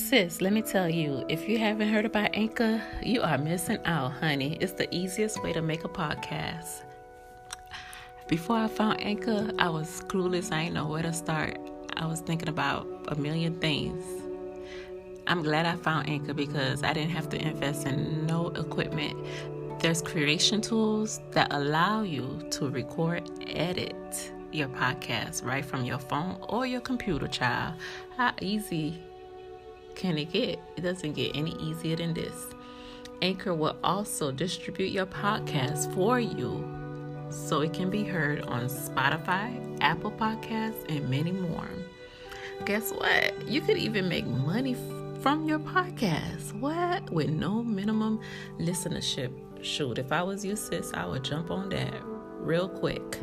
Sis, let me tell you, if you haven't heard about Anchor, you are missing out, honey. It's the easiest way to make a podcast. Before I found Anchor, I was clueless. I didn't know where to start. I was thinking about a million things. I'm glad I found Anchor because I didn't have to invest in no equipment. There's creation tools that allow you to record, edit your podcast right from your phone or your computer, child. How easy can it get? It doesn't get any easier than this. Anchor will also distribute your podcast for you so it can be heard on Spotify, Apple Podcasts, and many more. Guess what? You could even make money from your podcast. What? With no minimum listenership. Shoot, if I was your sis, I would jump on that real quick.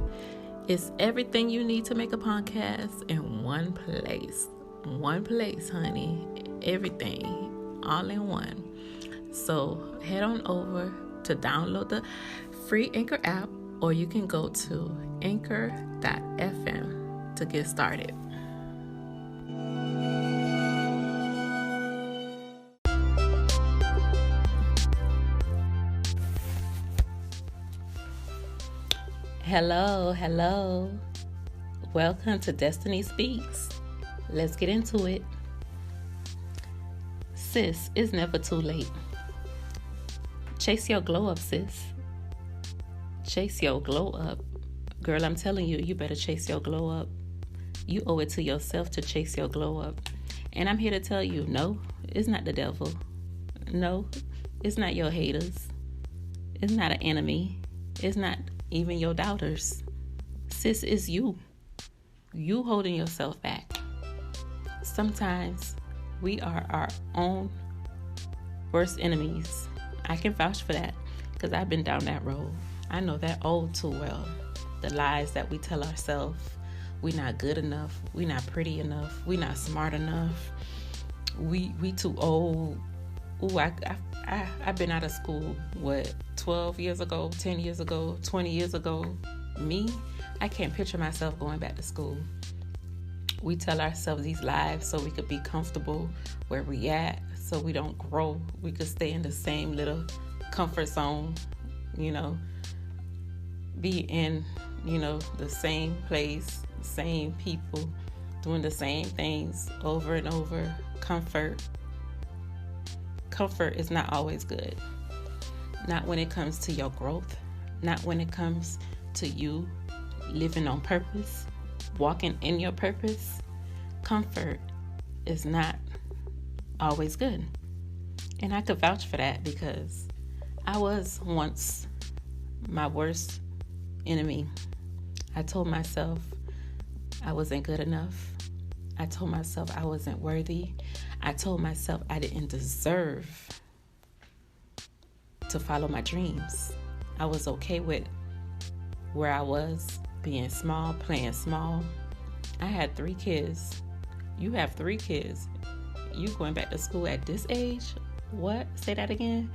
It's everything you need to make a podcast in one place. One place, honey. Everything. All in one. So head on over to download the free Anchor app, or you can go to anchor.fm to get started. Hello. Welcome to Destiny Speaks. Let's get into it. Sis, it's never too late. Chase your glow up, sis. Chase your glow up. Girl, I'm telling you, you better chase your glow up. You owe it to yourself to chase your glow up. And I'm here to tell you, no, it's not the devil. No, it's not your haters. It's not an enemy. It's not even your doubters. Sis, it's you. You holding yourself back. Sometimes we are our own worst enemies. I can vouch for that because I've been down that road. I know that all too well. The lies that we tell ourselves. We're not good enough. We're not pretty enough. We're not smart enough. We too old. Ooh, I've been out of school, 12 years ago, 10 years ago, 20 years ago. Me, I can't picture myself going back to school. We tell ourselves these lies so we could be comfortable where we at, so we don't grow. We could stay in the same little comfort zone, be in, the same place, same people, doing the same things over and over. Comfort is not always good. Not when it comes to your growth. Not when it comes to you living on purpose, walking in your purpose. Comfort is not always good. And I could vouch for that because I was once my worst enemy. I told myself I wasn't good enough. I told myself I wasn't worthy. I told myself I didn't deserve to follow my dreams. I was okay with where I was, being small, playing small. I had 3 kids. You have 3 kids. You going back to school at this age? What? Say that again?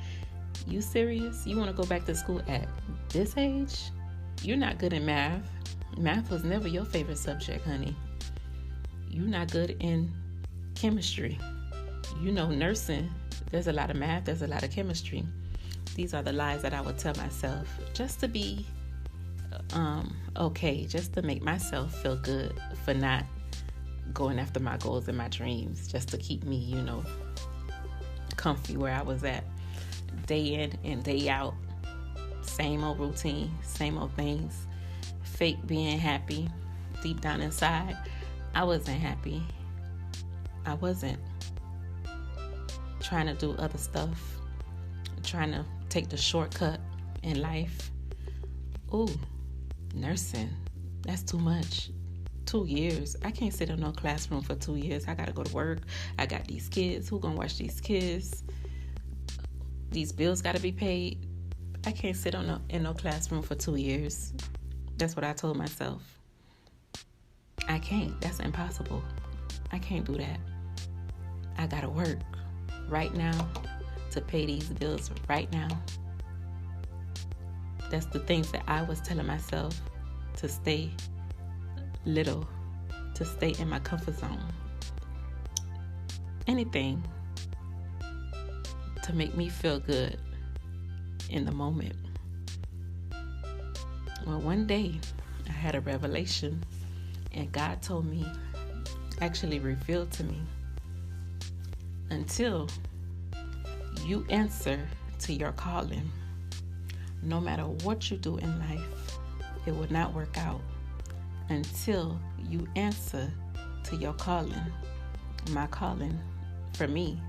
You serious? You want to go back to school at this age? You're not good in math. Math was never your favorite subject, honey. You're not good in chemistry. Nursing, there's a lot of math, there's a lot of chemistry. These are the lies that I would tell myself just to be okay, just to make myself feel good for not going after my goals and my dreams, just to keep me, comfy where I was at. Day in and day out, same old routine, same old things, fake being happy. Deep down inside, I wasn't happy. I wasn't. Trying to do other stuff. Trying to take the shortcut in life. Ooh, nursing. That's too much. 2 years. I can't sit in no classroom for 2 years. I gotta go to work. I got these kids. Who gonna watch these kids? These bills gotta be paid. I can't sit in no classroom for 2 years. That's what I told myself. I can't. That's impossible. I can't do that. I gotta work right now to pay these bills right now. That's the things that I was telling myself to stay little, to stay in my comfort zone. Anything to make me feel good in the moment. Well, one day I had a revelation, and God told me, actually revealed to me, until you answer to your calling, no matter what you do in life, it will not work out until you answer to your calling. My calling, for me,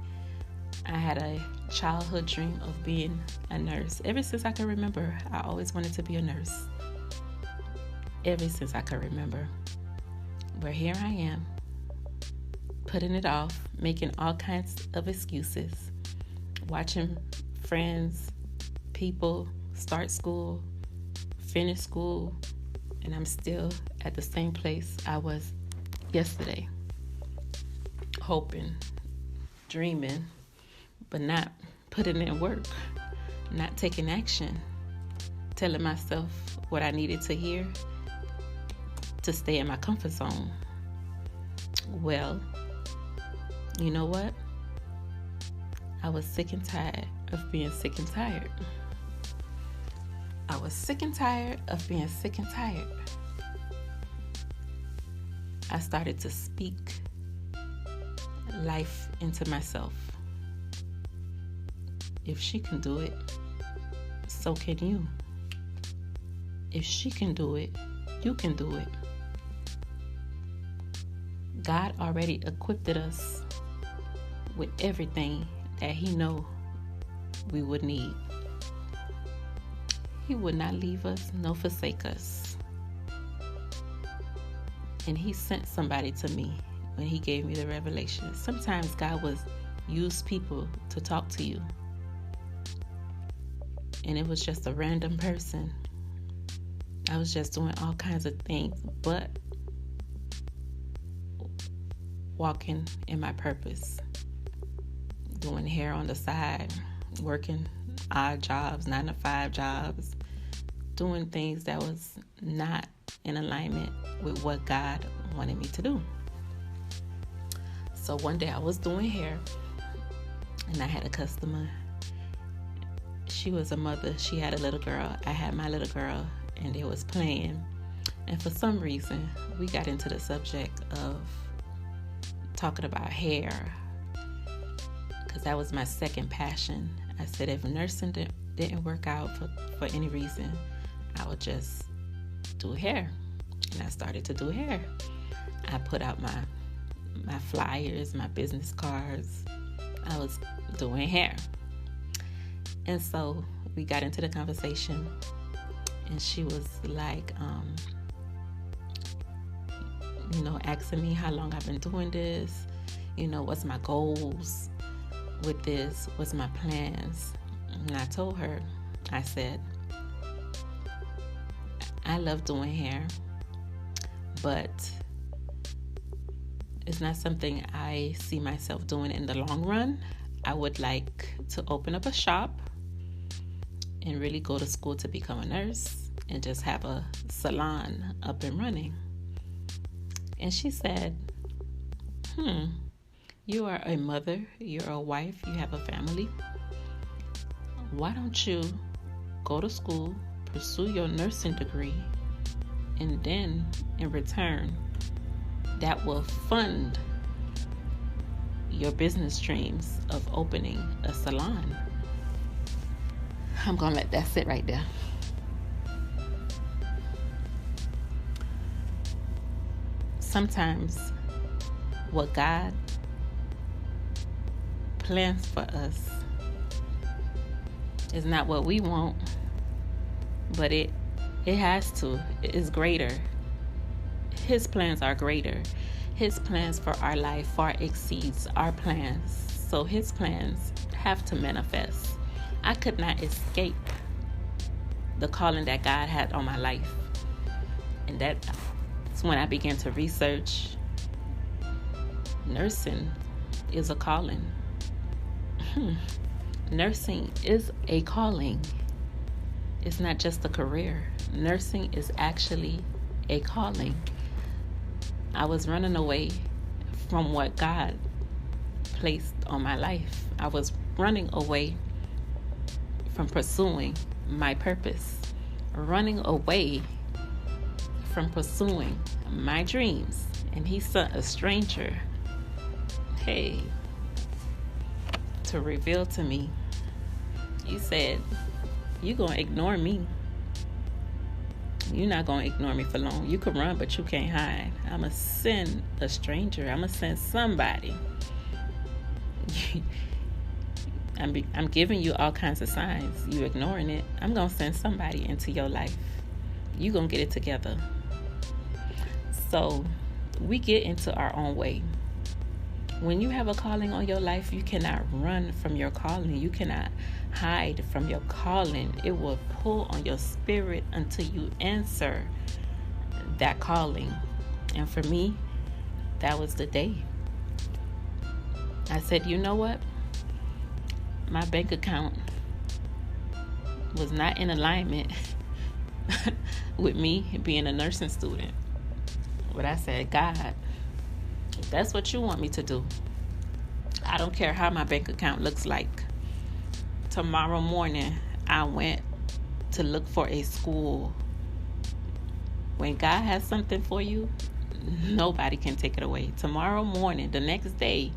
I had a childhood dream of being a nurse. Ever since I can remember, I always wanted to be a nurse. Ever since I can remember. But here I am, putting it off, making all kinds of excuses, watching friends, people start school, finish school, and I'm still at the same place I was yesterday, hoping, dreaming, but not putting in work, not taking action, telling myself what I needed to hear to stay in my comfort zone. Well, you know what? I was sick and tired of being sick and tired. I was sick and tired of being sick and tired. I started to speak life into myself. If she can do it, so can you. If she can do it, you can do it. God already equipped us with everything that He know we would need. He would not leave us nor forsake us. And He sent somebody to me when He gave me the revelation. Sometimes God will use people to talk to you. And it was just a random person. I was just doing all kinds of things, but walking in my purpose. Doing hair on the side, working odd jobs, 9-to-5 jobs, doing things that was not in alignment with what God wanted me to do. So one day I was doing hair, and I had a customer. She was a mother. She had a little girl. I had my little girl, and they was playing. And for some reason, we got into the subject of talking about hair, because that was my second passion. I said if nursing didn't work out for any reason, I would just do hair. And I started to do hair. I put out my flyers, my business cards. I was doing hair. And so we got into the conversation, and she was like, asking me how long I've been doing this, what's my goals with this, what's my plans. And I told her, I said, I love doing hair, but it's not something I see myself doing in the long run. I would like to open up a shop and really go to school to become a nurse and just have a salon up and running. And she said, you are a mother, you're a wife, you have a family. Why don't you go to school, pursue your nursing degree, and then in return, that will fund your business dreams of opening a salon. I'm going to let that sit right there. Sometimes what God plans for us is not what we want, but it has to. It is greater. His plans are greater. His plans for our life far exceeds our plans. So His plans have to manifest. I could not escape the calling that God had on my life. And that's when I began to research. Nursing is a calling. Nursing is a calling. It's not just a career. Nursing is actually a calling. I was running away from what God placed on my life. I was running away from pursuing my purpose, running away from pursuing my dreams. And he sent a stranger, hey, to reveal to me. He said, "You gonna ignore me. You're not gonna ignore me for long. You can run, but you can't hide. I'ma send a stranger. I'ma send somebody." I'm giving you all kinds of signs. You ignoring it. I'm gonna send somebody into your life. You gonna get it together. So we get into our own way. When you have a calling on your life, you cannot run from your calling. You cannot hide from your calling. It will pull on your spirit until you answer that calling. And for me, that was the day. I said, you know what? My bank account was not in alignment with me being a nursing student. But I said, God, if that's what you want me to do, I don't care how my bank account looks like. Tomorrow morning, I went to look for a school. When God has something for you, nobody can take it away. Tomorrow morning, the next day,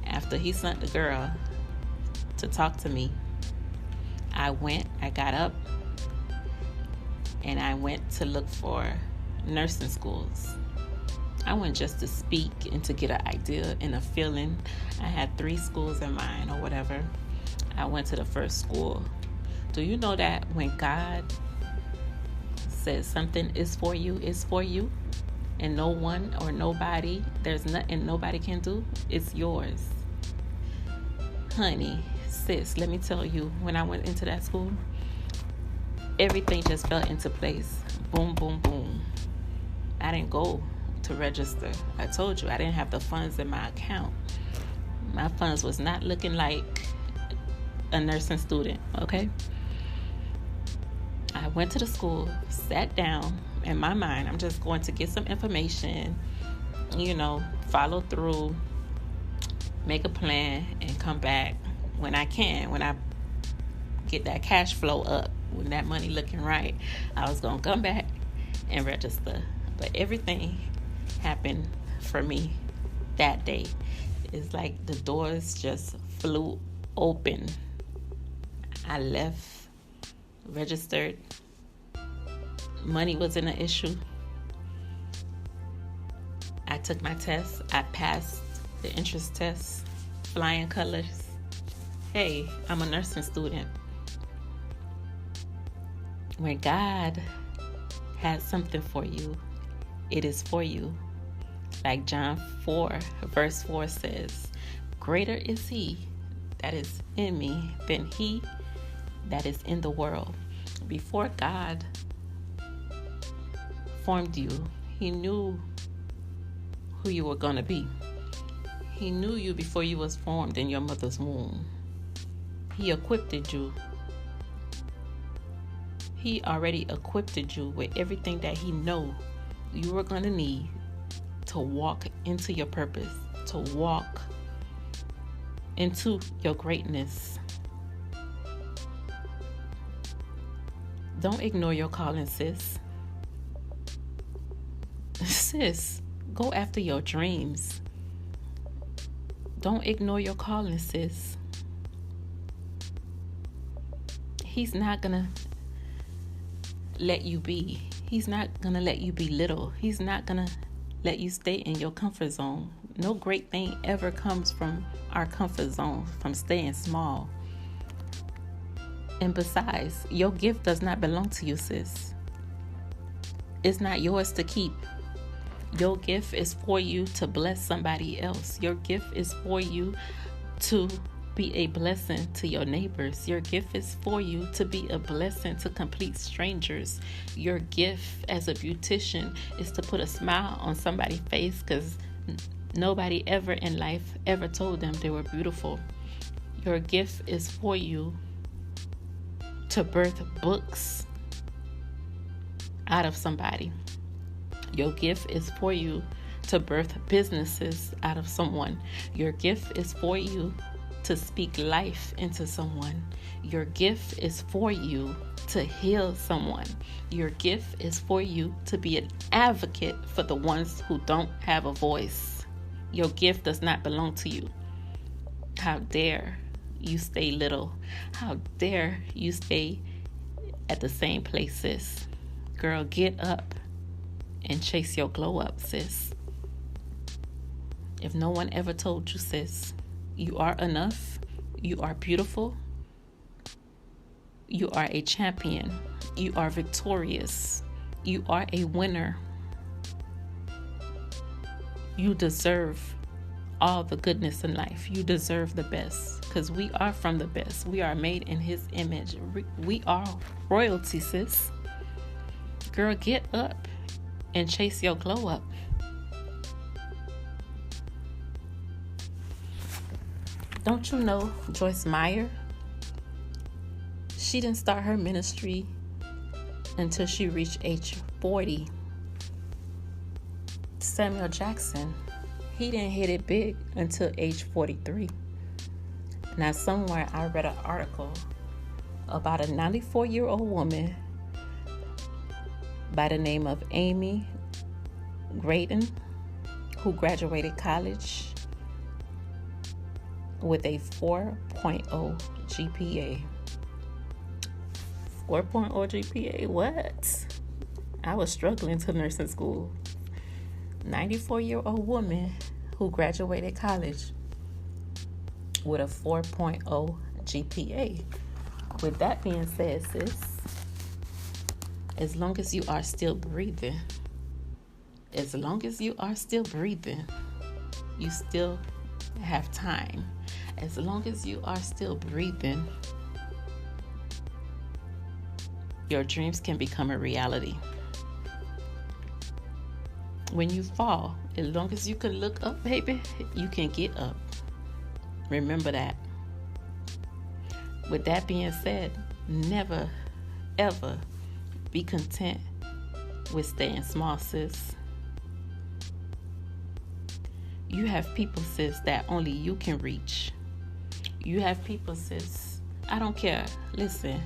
after he sent the girl to talk to me, I got up, and I went to look for nursing schools. I went just to speak and to get an idea and a feeling. I had 3 schools in mind or whatever. I went to the first school. Do you know that when God says something is for you, it's for you, and no one or nobody, there's nothing nobody can do, it's yours. Honey, sis, let me tell you, when I went into that school, everything just fell into place. Boom, boom, boom. I didn't go to register. I told you I didn't have the funds in my account. My funds was not looking like a nursing student, okay? I went to the school, sat down. In my mind, I'm just going to get some information, follow through, make a plan, and come back when I can, when I get that cash flow up, when that money looking right. I was going to come back and register. But everything happened for me that day. It's like the doors just flew open. I left, registered. Money wasn't an issue. I took my test. I passed the entrance test, flying colors. Hey, I'm a nursing student. When God has something for you, it is for you. Like John 4, verse 4 says, "Greater is he that is in me than he that is in the world." Before God formed you, he knew who you were going to be. He knew you before you was formed in your mother's womb. He equipped you. He already equipped you with everything that he know you were going to need to walk into your purpose, to walk into your greatness. Don't ignore your calling, sis. Sis, go after your dreams. Don't ignore your calling, sis. He's not gonna let you be. He's not gonna let you be little. He's not gonna let you stay in your comfort zone. No great thing ever comes from our comfort zone, from staying small. And besides, your gift does not belong to you, sis. It's not yours to keep. Your gift is for you to bless somebody else. Your gift is for you to be a blessing to your neighbors. Your gift is for you to be a blessing to complete strangers. Your gift as a beautician is to put a smile on somebody's face, because nobody ever in life ever told them they were beautiful. Your gift is for you to birth books out of somebody. Your gift is for you to birth businesses out of someone. Your gift is for you to speak life into someone. Your gift is for you to heal someone. Your gift is for you to be an advocate for the ones who don't have a voice. Your gift does not belong to you. How dare you stay little? How dare you stay at the same place, sis? Girl, get up and chase your glow up, sis. If no one ever told you, sis, you are enough, you are beautiful, you are a champion, you are victorious, you are a winner. You deserve all the goodness in life. You deserve the best, because we are from the best. We are made in his image. We are royalty, sis. Girl, get up and chase your glow up. Don't you know Joyce Meyer? She didn't start her ministry until she reached age 40. Samuel Jackson, he didn't hit it big until age 43. Now, somewhere I read an article about a 94-year-old woman by the name of Amy Graydon, who graduated college with a 4.0 GPA. 4.0 GPA, what? I was struggling to nursing school. 94-year-old woman who graduated college with a 4.0 GPA. With that being said, sis, as long as you are still breathing, you still have time. As long as you are still breathing, your dreams can become a reality. When you fall, as long as you can look up, baby, you can get up. Remember that. With that being said, never, ever be content with staying small, sis. You have people, sis, that only you can reach. You have people, sis, I don't care. Listen,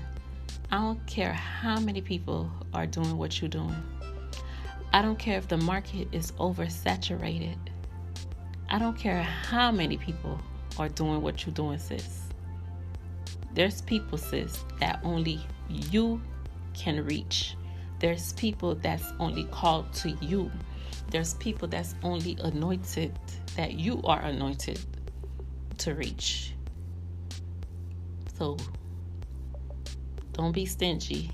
I don't care how many people are doing what you're doing. I don't care if the market is oversaturated. I don't care how many people are doing what you're doing, sis. There's people, sis, that only you can reach. There's people that's only called to you. There's people that's only anointed, that you are anointed to reach. So don't be stingy.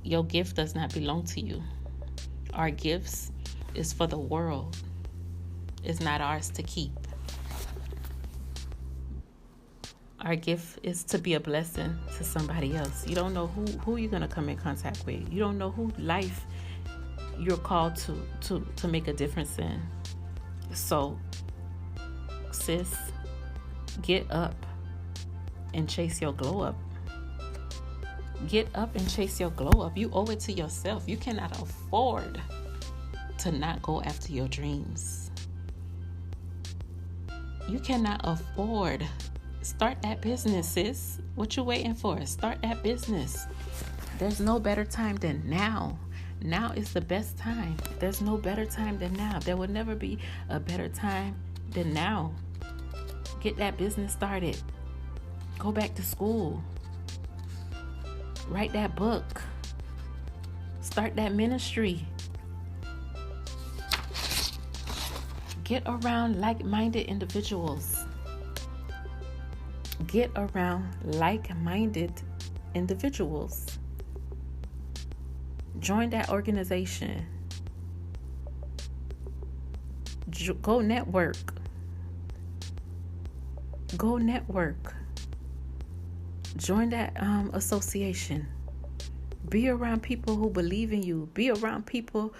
Your gift does not belong to you. Our gifts is for the world. It's not ours to keep. Our gift is to be a blessing to somebody else. You don't know who you're going to come in contact with. You don't know who life you're called to make a difference in. So, sis, get up and chase your glow up. Get up and chase your glow up. You owe it to yourself. You cannot afford to not go after your dreams. You cannot afford. Start that business, sis. What you waiting for? Start that business. There's no better time than now. Now is the best time. There's no better time than now. There will never be a better time than now. Get that business started. Go back to school. Write that book. Start that ministry. Get around like-minded individuals. Get around like-minded individuals. Join that organization. Go network. Go network. Join that association. Be around people who believe in you. Be around people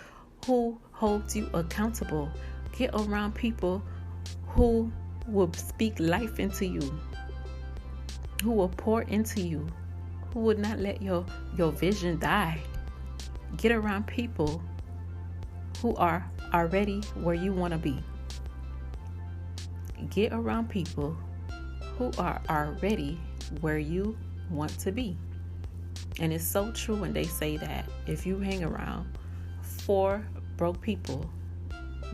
who hold you accountable. Get around people who will speak life into you, who will pour into you, who would not let your vision die. Get around people who are already where you want to be. Get around people who are already where you want to be. And it's so true when they say that if you hang around 4 broke people,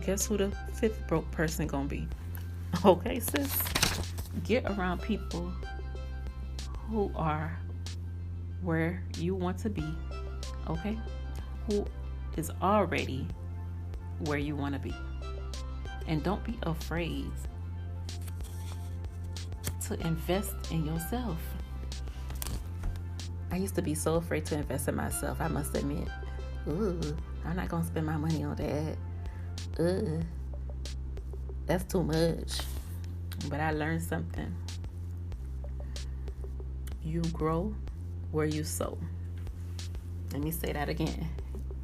guess who the 5th broke person gonna be? Okay, sis. Get around people who are where you want to be, okay? Who is already where you want to be. And don't be afraid to invest in yourself. I used to be so afraid to invest in myself, I must admit. I'm not going to spend my money on that. That's too much. But I learned something. You grow where you sow. Let me say that again.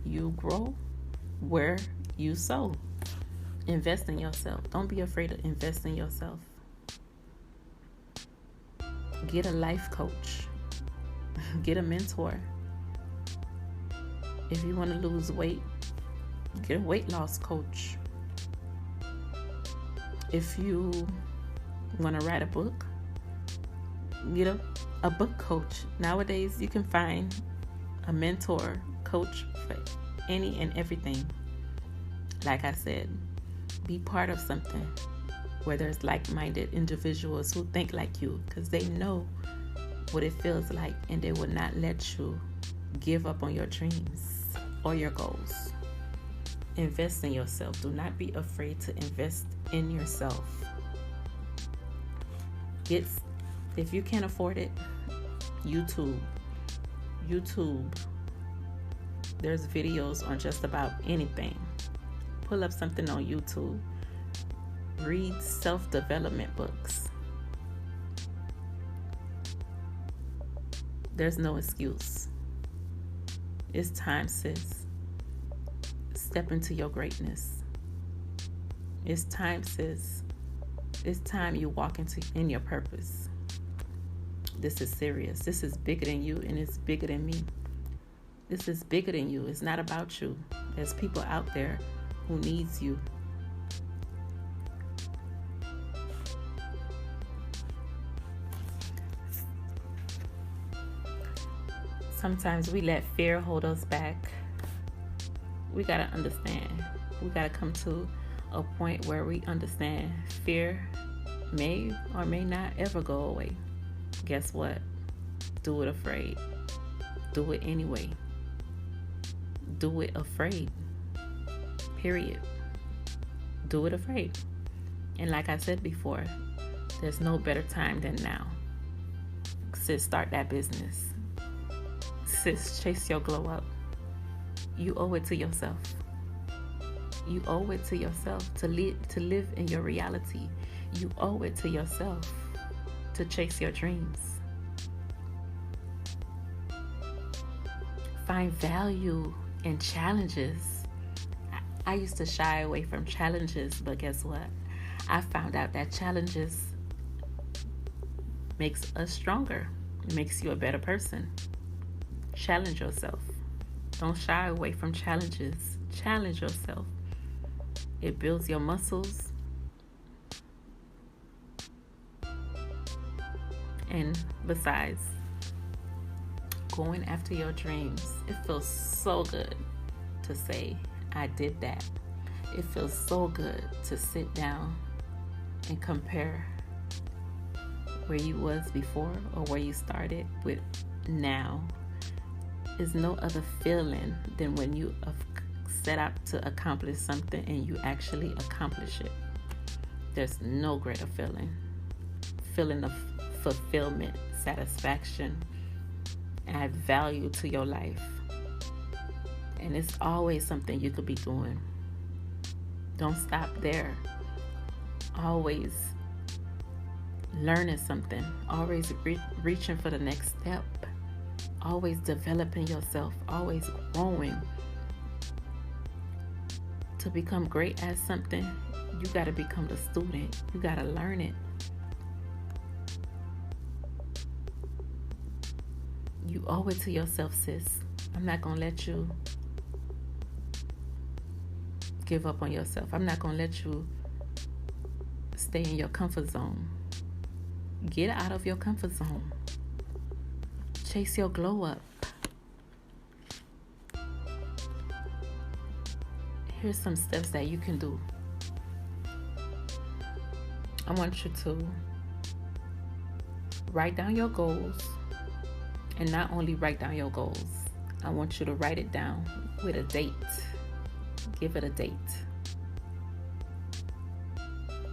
You grow where you sow. Invest in yourself. Don't be afraid to invest in yourself. Get a life coach. Get a mentor. If you want to lose weight, get a weight loss coach. If you want to write a book, get a book coach. Nowadays, you can find a mentor, coach for any and everything. Like I said, be part of something where there's like-minded individuals who think like you, because they know what it feels like, and they will not let you give up on your dreams or your goals. Invest in yourself. Do not be afraid to invest in yourself. If you can't afford it, YouTube. There's videos on just about anything. Pull up something on YouTube. Read self-development books. There's no excuse. It's time, sis. Step into your greatness. It's time, sis. It's time you walk in your purpose. This is serious. This is bigger than you, and it's bigger than me. This is bigger than you. It's not about you. There's people out there who needs you. Sometimes we let fear hold us back. We got to understand. We got to come to a point where we understand fear may or may not ever go away. Guess what? Do it afraid. Do it anyway. Do it afraid. Period. Do it afraid. And like I said before, there's no better time than now. Sis, start that business. Sis, chase your glow up. You owe it to yourself. You owe it to yourself to live in your reality. You owe it to yourself to chase your dreams. Find value in challenges. I used to shy away from challenges, but guess what? I found out that challenges makes us stronger. It makes you a better person. Challenge yourself. Don't shy away from challenges. Challenge yourself. It builds your muscles. And besides, going after your dreams, it feels so good to say, I did that. It feels so good to sit down and compare where you was before or where you started with now. There's no other feeling than when you have set out to accomplish something and you actually accomplish it. There's no greater feeling of fulfillment, satisfaction, add value to your life. And it's always something you could be doing. Don't stop there. Always learning something. Always reaching for the next step. Always developing yourself. Always growing. To become great at something, you got to become the student. You got to learn it. You owe it to yourself, sis. I'm not going to let you give up on yourself. I'm not going to let you stay in your comfort zone. Get out of your comfort zone. Chase your glow up. Here's some steps that you can do. I want you to write down your goals. And not only write down your goals, I want you to write it down with a date. Give it a date.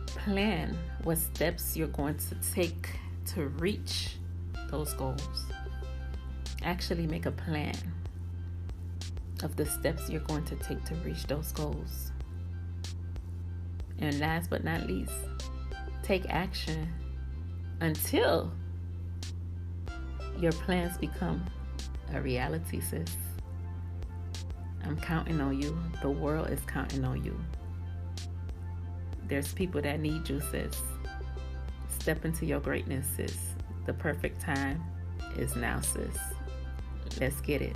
Plan what steps you're going to take to reach those goals. Actually make a plan of the steps you're going to take to reach those goals. And last but not least, take action until your plans become a reality, sis. I'm counting on you. The world is counting on you. There's people that need you, sis. Step into your greatness, sis. The perfect time is now, sis. Let's get it.